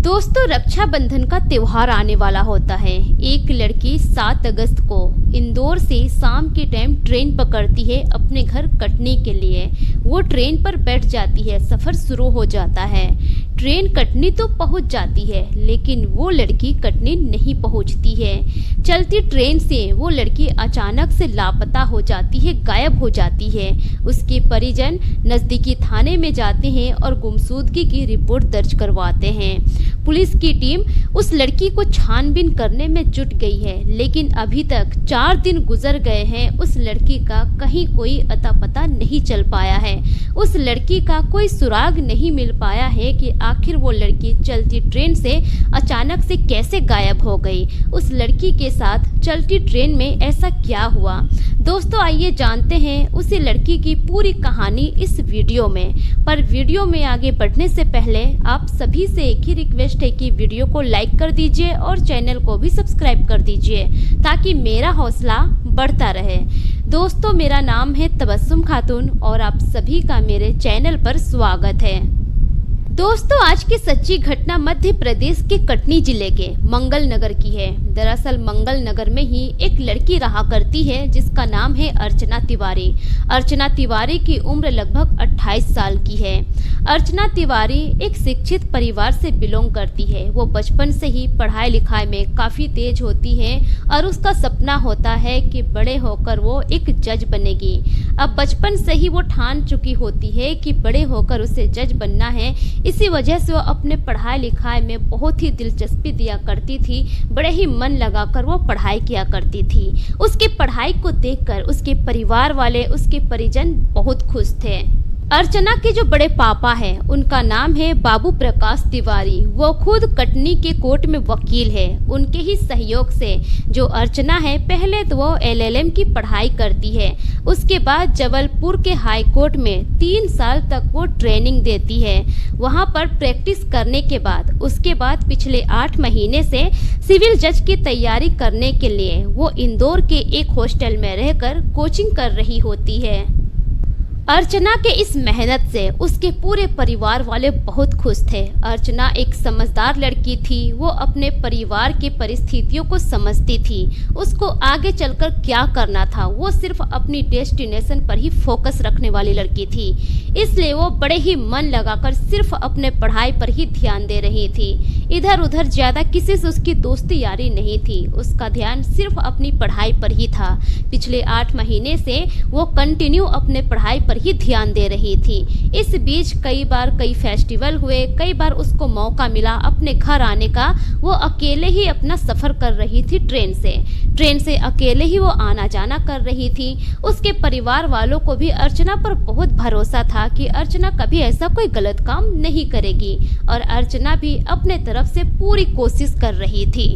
दोस्तों, रक्षाबंधन का त्योहार आने वाला होता है। एक लड़की 7 अगस्त को इंदौर से शाम के टाइम ट्रेन पकड़ती है अपने घर कटनी के लिए। वो ट्रेन पर बैठ जाती है, सफ़र शुरू हो जाता है। ट्रेन कटनी तो पहुंच जाती है, लेकिन वो लड़की कटनी नहीं पहुंचती है। चलती ट्रेन से वो लड़की अचानक से लापता हो जाती है, गायब हो जाती है। उसके परिजन नज़दीकी थाने में जाते हैं और गुमशुदगी की रिपोर्ट दर्ज करवाते हैं। पुलिस की टीम उस लड़की को छानबीन करने में जुट गई है, लेकिन अभी तक 4 दिन गुजर गए हैं। उस लड़की का कहीं कोई अता पता नहीं चल पाया है। उस लड़की का कोई सुराग नहीं मिल पाया है कि आखिर वो लड़की चलती ट्रेन से अचानक से कैसे गायब हो गई। उस लड़की के साथ चलती ट्रेन में ऐसा क्या हुआ। दोस्तों, आइए जानते हैं उसी लड़की की पूरी कहानी इस वीडियो में। पर वीडियो में आगे बढ़ने से पहले आप सभी से एक ही रिक्वेस्ट है कि वीडियो को लाइक कर दीजिए और चैनल को भी सब्सक्राइब कर दीजिए, ताकि मेरा हौसला बढ़ता रहे। दोस्तों, मेरा नाम है तबस्सुम खातून और आप सभी का मेरे चैनल पर स्वागत है। दोस्तों, आज की सच्ची घटना मध्य प्रदेश के कटनी जिले के मंगल नगर की है। दरअसल मंगल नगर में ही एक लड़की रहा करती है जिसका नाम है अर्चना तिवारी। अर्चना तिवारी की उम्र लगभग 28 साल की है। अर्चना तिवारी एक शिक्षित परिवार से बिलोंग करती है। वो बचपन से ही पढ़ाई लिखाई में काफ़ी तेज होती है और उसका सपना होता है कि बड़े होकर वो एक जज बनेगी। अब बचपन से ही वो ठान चुकी होती है कि बड़े होकर उसे जज बनना है। इसी वजह से वो अपने पढ़ाई लिखाई में बहुत ही दिलचस्पी दिया करती थी। बड़े ही मन लगाकर वो पढ़ाई किया करती थी। उसकी पढ़ाई को देखकर उसके परिवार वाले, उसके परिजन बहुत खुश थे। अर्चना के जो बड़े पापा हैं उनका नाम है बाबू प्रकाश तिवारी। वो खुद कटनी के कोर्ट में वकील है। उनके ही सहयोग से जो अर्चना है, पहले तो वो LLM की पढ़ाई करती है। उसके बाद जबलपुर के हाई कोर्ट में 3 साल तक वो ट्रेनिंग देती है। वहाँ पर प्रैक्टिस करने के बाद उसके बाद पिछले 8 महीने से सिविल जज की तैयारी करने के लिए वो इंदौर के एक हॉस्टल में रहकर कोचिंग कर रही होती है। अर्चना के इस मेहनत से उसके पूरे परिवार वाले बहुत खुश थे। अर्चना एक समझदार लड़की थी। वो अपने परिवार की परिस्थितियों को समझती थी। उसको आगे चलकर क्या करना था, वो सिर्फ अपनी डेस्टिनेशन पर ही फोकस रखने वाली लड़की थी। इसलिए वो बड़े ही मन लगाकर सिर्फ अपने पढ़ाई पर ही ध्यान दे रही थी। इधर उधर ज़्यादा किसी से उसकी दोस्ती यारी नहीं थी। उसका ध्यान सिर्फ अपनी पढ़ाई पर ही था। पिछले 8 महीने से वो कंटिन्यू अपने पढ़ाई पर ही ध्यान दे रही थी। इस बीच कई फेस्टिवल हुए, कई बार उसको मौका मिला अपने घर आने का। वो अकेले ही अपना सफ़र कर रही थी ट्रेन से अकेले ही वो आना जाना कर रही थी। उसके परिवार वालों को भी अर्चना पर बहुत भरोसा था कि अर्चना कभी ऐसा कोई गलत काम नहीं करेगी और अर्चना भी अपने तरफ से पूरी कोशिश कर रही थी।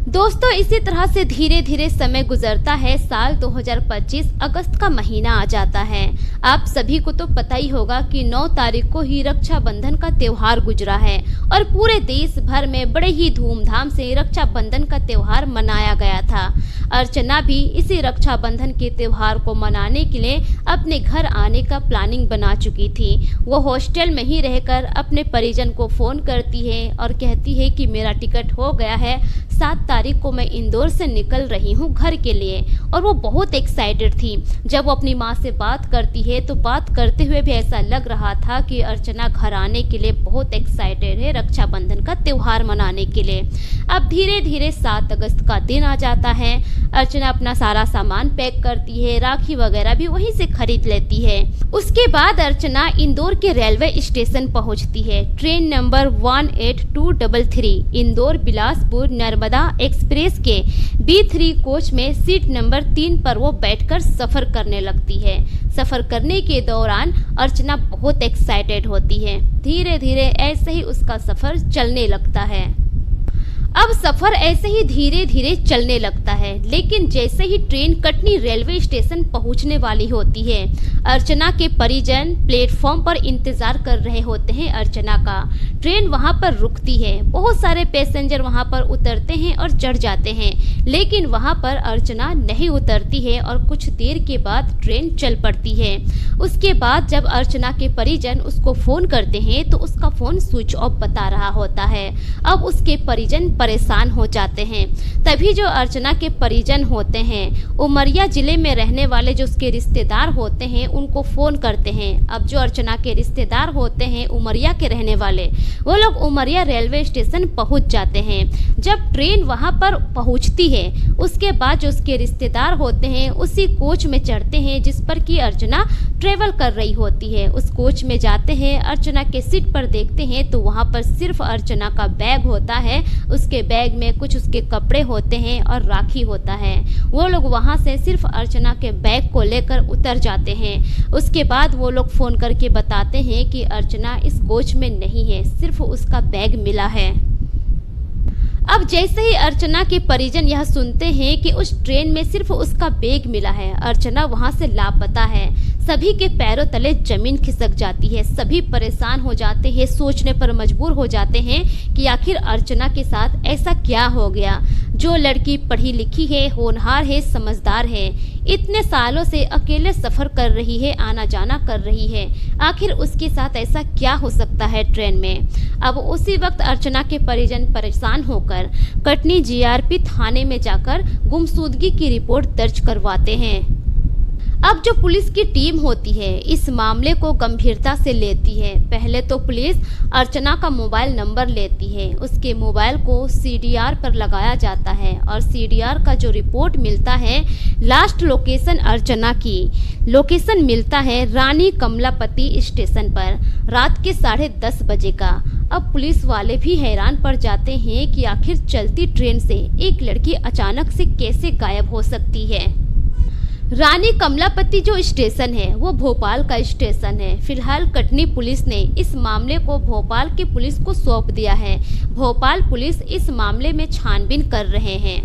दोस्तों, इसी तरह से धीरे धीरे समय गुजरता है। साल 2025 अगस्त का महीना आ जाता है। आप सभी को तो पता ही होगा कि 9 तारीख को ही रक्षाबंधन का त्योहार गुजरा है और पूरे देश भर में बड़े ही धूमधाम से रक्षाबंधन का त्योहार मनाया गया था। अर्चना भी इसी रक्षाबंधन के त्योहार को मनाने के लिए अपने घर आने का प्लानिंग बना चुकी थी। वो हॉस्टल में ही रहकर अपने परिजन को फ़ोन करती है और कहती है कि मेरा टिकट हो गया है, 7 तारीख को मैं इंदौर से निकल रही हूँ घर के लिए। और वो बहुत एक्साइटेड थी। जब वो अपनी माँ से बात करती है तो बात करते हुए भी ऐसा लग रहा था कि अर्चना घर आने के लिए बहुत एक्साइटेड है रक्षाबंधन का त्योहार मनाने के लिए। अब धीरे धीरे 7 अगस्त का दिन आ जाता है। अर्चना अपना सारा सामान पैक करती है, राखी वगैरह भी वहीं से खरीद लेती है। उसके बाद अर्चना इंदौर के रेलवे स्टेशन पहुंचती है। Train number 18233 Indore Bilaspur Narmada express के B3 कोच में सीट नंबर 3 पर वो बैठकर सफ़र करने लगती है। सफ़र करने के दौरान अर्चना बहुत एक्साइटेड होती है। धीरे धीरे ऐसे ही उसका सफ़र चलने लगता है। अब सफर ऐसे ही धीरे धीरे चलने लगता है, लेकिन जैसे ही ट्रेन कटनी रेलवे स्टेशन पहुंचने वाली होती है, अर्चना के परिजन प्लेटफॉर्म पर इंतजार कर रहे होते हैं अर्चना का। ट्रेन वहां पर रुकती है, बहुत सारे पैसेंजर वहां पर उतरते हैं और चढ़ जाते हैं, लेकिन वहां पर अर्चना नहीं उतरती है और कुछ देर के बाद ट्रेन चल पड़ती है। उसके बाद जब अर्चना के परिजन उसको फोन करते हैं तो उसका फोन स्विच ऑफ बता रहा होता है। अब उसके परिजन परेशान हो जाते हैं। तभी जो अर्चना के परिजन होते हैं, उमरिया जिले में रहने वाले जो उसके रिश्तेदार होते हैं, उनको फोन करते हैं। अब जो अर्चना के रिश्तेदार होते हैं उमरिया के रहने वाले, वो लोग उमरिया रेलवे स्टेशन पहुंच जाते हैं। जब ट्रेन वहां पर पहुंचती है, उसके बाद जो उसके रिश्तेदार होते हैं उसी कोच में चढ़ते हैं जिस पर कि अर्चना ट्रेवल कर रही होती है। उस कोच में जाते हैं, अर्चना के सीट पर देखते हैं तो वहां पर सिर्फ अर्चना का बैग होता है। उसके बैग में कुछ उसके कपड़े होते हैं और राखी होता है। वो लोग वहां से सिर्फ अर्चना के बैग को लेकर उतर जाते हैं। उसके बाद वो लोग फ़ोन करके बताते हैं कि अर्चना इस कोच में नहीं है, सिर्फ उसका बैग मिला है। अब जैसे ही अर्चना के परिजन यह सुनते हैं कि उस ट्रेन में सिर्फ उसका बैग मिला है, अर्चना वहां से लापता है, सभी के पैरों तले जमीन खिसक जाती है। सभी परेशान हो जाते हैं, सोचने पर मजबूर हो जाते हैं कि आखिर अर्चना के साथ ऐसा क्या हो गया। जो लड़की पढ़ी लिखी है, होनहार है, समझदार है, इतने सालों से अकेले सफर कर रही है, आना जाना कर रही है, आखिर उसके साथ ऐसा क्या हो सकता है ट्रेन में। अब उसी वक्त अर्चना के परिजन परेशान होकर कटनी जीआरपी थाने में जाकर गुमशुदगी की रिपोर्ट दर्ज करवाते हैं। अब जो पुलिस की टीम होती है इस मामले को गंभीरता से लेती है। पहले तो पुलिस अर्चना का मोबाइल नंबर लेती है, उसके मोबाइल को सीडीआर पर लगाया जाता है और सीडीआर का जो रिपोर्ट मिलता है, लास्ट लोकेशन अर्चना की लोकेशन मिलता है रानी कमलापति स्टेशन पर रात के 10:30 बजे का। अब पुलिस वाले भी हैरान पड़ जाते हैं कि आखिर चलती ट्रेन से एक लड़की अचानक से कैसे गायब हो सकती है। रानी कमलापति जो स्टेशन है वो भोपाल का स्टेशन है। फिलहाल कटनी पुलिस ने इस मामले को भोपाल की पुलिस को सौंप दिया है। भोपाल पुलिस इस मामले में छानबीन कर रहे हैं।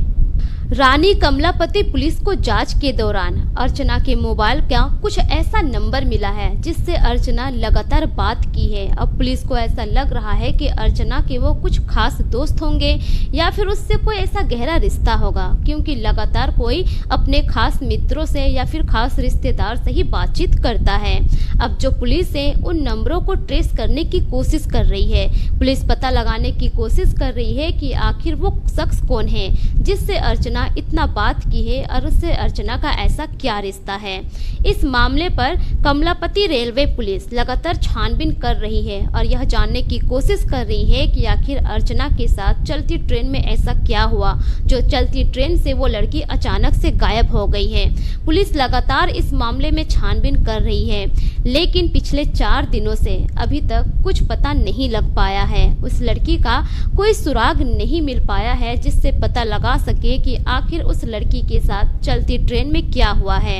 रानी कमलापति पुलिस को जांच के दौरान अर्चना के मोबाइल का कुछ ऐसा नंबर मिला है जिससे अर्चना लगातार बात की है। अब पुलिस को ऐसा लग रहा है कि अर्चना के वो कुछ खास दोस्त होंगे या फिर उससे कोई ऐसा गहरा रिश्ता होगा, क्योंकि लगातार कोई अपने खास मित्रों से या फिर खास रिश्तेदार से ही बातचीत करता है। अब जो पुलिस है उन नंबरों को ट्रेस करने की कोशिश कर रही है। पुलिस पता लगाने की कोशिश कर रही है कि आखिर वो शख्स कौन है जिससे अर्चना इतना बात की है और उससे अर्चना का ऐसा क्या रिश्ता है। इस मामले पर कमलापति रेलवे पुलिस लगातार छानबीन कर रही है और यह जानने की कोशिश कर रही है कि आखिर अर्चना के साथ चलती ट्रेन में ऐसा क्या हुआ जो चलती ट्रेन से वो लड़की अचानक से गायब हो गई है। पुलिस लगातार इस मामले में छानबीन कर रही है, लेकिन पिछले 4 दिनों से अभी तक कुछ पता नहीं लग पाया है। उस लड़की का कोई सुराग नहीं मिल पाया है जिससे पता लगा सके कि आखिर उस लड़की के साथ चलती ट्रेन में क्या हुआ है।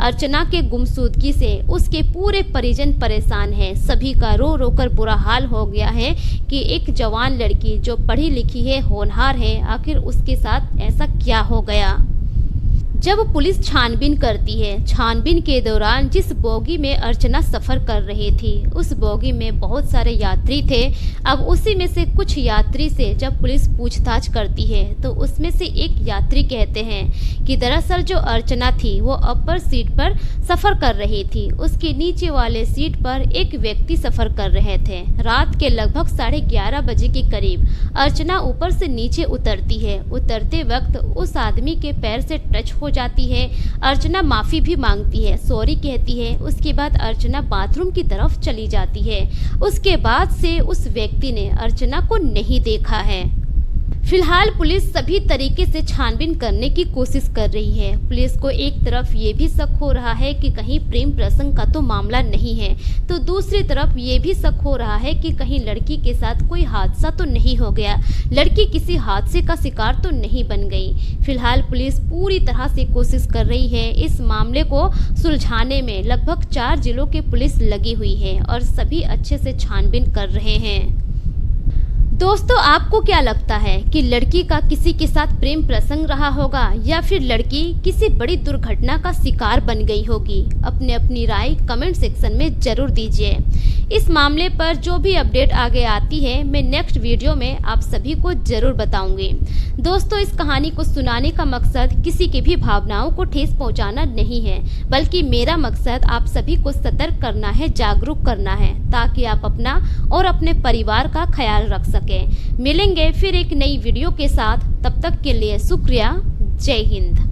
अर्चना के गुमशुदगी से उसके पूरे परिजन परेशान हैं। सभी का रो रो कर बुरा हाल हो गया है कि एक जवान लड़की जो पढ़ी लिखी है, होनहार है, आखिर उसके साथ ऐसा क्या हो गया। जब पुलिस छानबीन करती है, छानबीन के दौरान जिस बोगी में अर्चना सफ़र कर रही थी उस बोगी में बहुत सारे यात्री थे। अब उसी में से कुछ यात्री से जब पुलिस पूछताछ करती है तो उसमें से एक यात्री कहते हैं कि दरअसल जो अर्चना थी वो अपर सीट पर सफ़र कर रही थी, उसके नीचे वाले सीट पर एक व्यक्ति सफ़र कर रहे थे। रात के लगभग 11:30 बजे के करीब अर्चना ऊपर से नीचे उतरती है। उतरते वक्त उस आदमी के पैर से टच हो जाती है। अर्चना माफ़ी भी मांगती है, सॉरी कहती है। उसके बाद अर्चना बाथरूम की तरफ चली जाती है। उसके बाद से उस व्यक्ति ने अर्चना को नहीं देखा है। फिलहाल पुलिस सभी तरीके से छानबीन करने की कोशिश कर रही है। पुलिस को एक तरफ ये भी शक हो रहा है कि कहीं प्रेम प्रसंग का तो मामला नहीं है, तो दूसरी तरफ ये भी शक हो रहा है कि कहीं लड़की के साथ कोई हादसा तो नहीं हो गया, लड़की किसी हादसे का शिकार तो नहीं बन गई। फिलहाल पुलिस पूरी तरह से कोशिश कर रही है। इस मामले को सुलझाने में लगभग 4 जिलों के पुलिस लगी हुई है और सभी अच्छे से छानबीन कर रहे हैं। दोस्तों, आपको क्या लगता है कि लड़की का किसी के साथ प्रेम प्रसंग रहा होगा या फिर लड़की किसी बड़ी दुर्घटना का शिकार बन गई होगी? अपनी राय कमेंट सेक्शन में जरूर दीजिए। इस मामले पर जो भी अपडेट आगे आती है मैं नेक्स्ट वीडियो में आप सभी को जरूर बताऊंगी। दोस्तों, इस कहानी को सुनाने का मकसद किसी की भी भावनाओं को ठेस पहुंचाना नहीं है, बल्कि मेरा मकसद आप सभी को सतर्क करना है, जागरूक करना है, ताकि आप अपना और अपने परिवार का ख्याल रख सकें। मिलेंगे फिर एक नई वीडियो के साथ, तब तक के लिए शुक्रिया। जय हिंद।